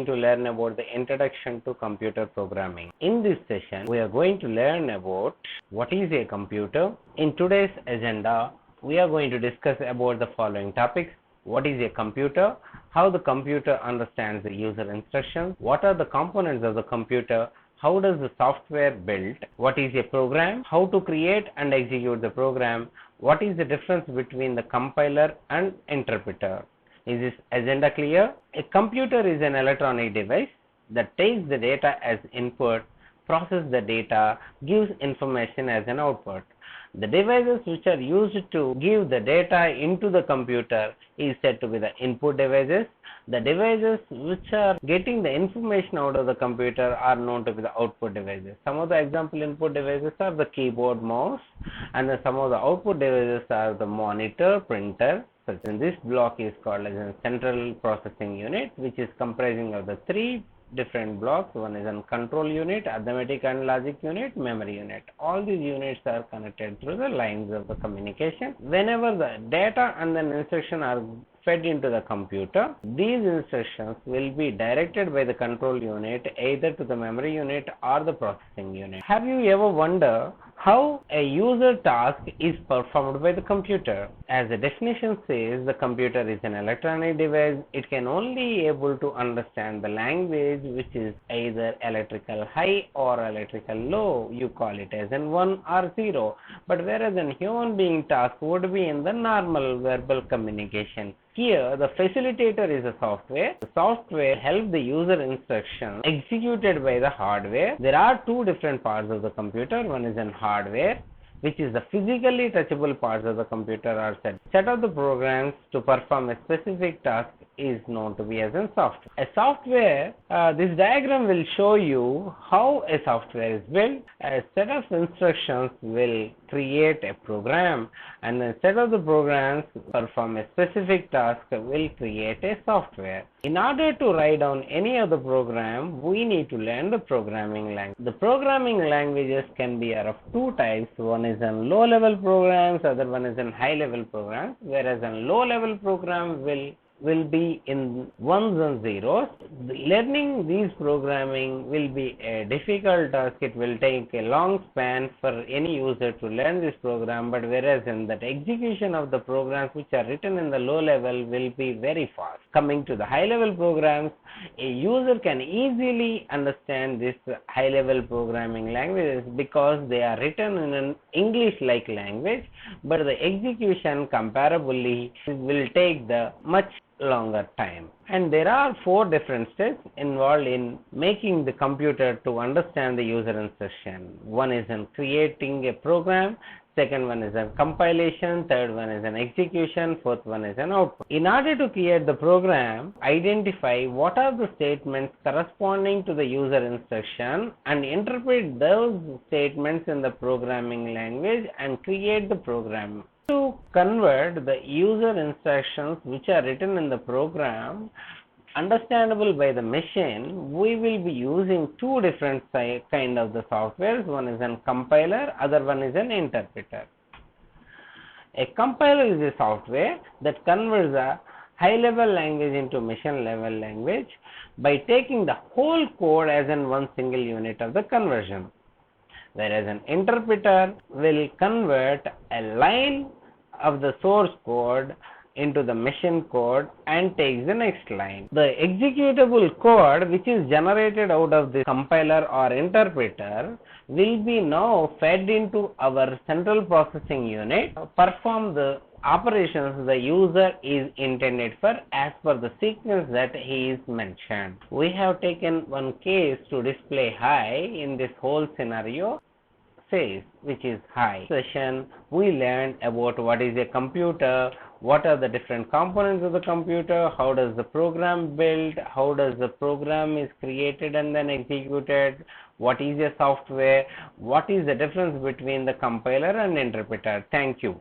going to learn about the introduction to computer programming. In this session, we are going to learn about what is a computer. In today's agenda, we are going to discuss about the following topics. What is a computer? How the computer understands the user instructions? What are the components of the computer? How does the software build? What is a program? How to create and execute the program? What is the difference between the compiler and interpreter? Is this agenda clear? A computer is an electronic device that takes the data as input, processes the data, gives information as an output. The devices which are used to give the data into the computer is said to be the input devices. The devices which are getting the information out of the computer are known to be the output devices. Some of the example input devices are the keyboard, mouse, and then some of the output devices are the monitor, printer. So this block is called as a central processing unit, which is comprising of the three different blocks. One is a control unit, arithmetic and logic unit, memory unit. All these units are connected through the lines of the communication. Whenever the data and then instruction are fed into the computer, these instructions will be directed by the control unit either to the memory unit or the processing unit. Have you ever wondered how a user task is performed by the computer? As the definition says, the computer is an electronic device. It can only able to understand the language which is either electrical high or electrical low. You call it as in 1 or 0. But whereas a human being task would be in the normal verbal communication. Here, the facilitator is a software. The software helps the user instruction executed by the hardware. There are two different parts of the computer. One is in hardware, which is the physically touchable parts of the computer are set of the programs to perform a specific task is known to be as in software. A software, this diagram will show you how a software is built. A set of instructions will create a program, and a set of the programs perform a specific task will create a software. In order to write down any of the program, we need to learn the programming language. The programming languages can be of two types. One is in low-level programs, other one is in high-level programs. Whereas in low-level program will be in ones and zeros. Learning these programming will be a difficult task. It will take a long span for any user to learn this program, but whereas in that execution of the programs which are written in the low level will be very fast. Coming to the high level programs, a user can easily understand this high level programming languages because they are written in an English like language, but the execution comparably will take the much longer time. And there are four different steps involved in making the computer to understand the user instruction. One is in creating a program, second one is a compilation, third one is an execution, fourth one is an output. In order to create the program, identify what are the statements corresponding to the user instruction and interpret those statements in the programming language and create the program. To convert the user instructions which are written in the program understandable by the machine, we will be using two different kind of the softwares. One is a compiler, other one is an interpreter. A compiler is a software that converts a high level language into machine level language by taking the whole code as in one single unit of the conversion. Whereas an interpreter will convert a line of the source code into the machine code and takes the next line. The executable code which is generated out of the compiler or interpreter will be now fed into our central processing unit, perform the operations the user is intended for as per the sequence that he is mentioned. We have taken one case to display high in this whole scenario. Which is high. Session we learned about what is a computer, what are the different components of the computer, how does the program build, how does the program is created and then executed, what is a software, what is the difference between the compiler and interpreter. Thank you.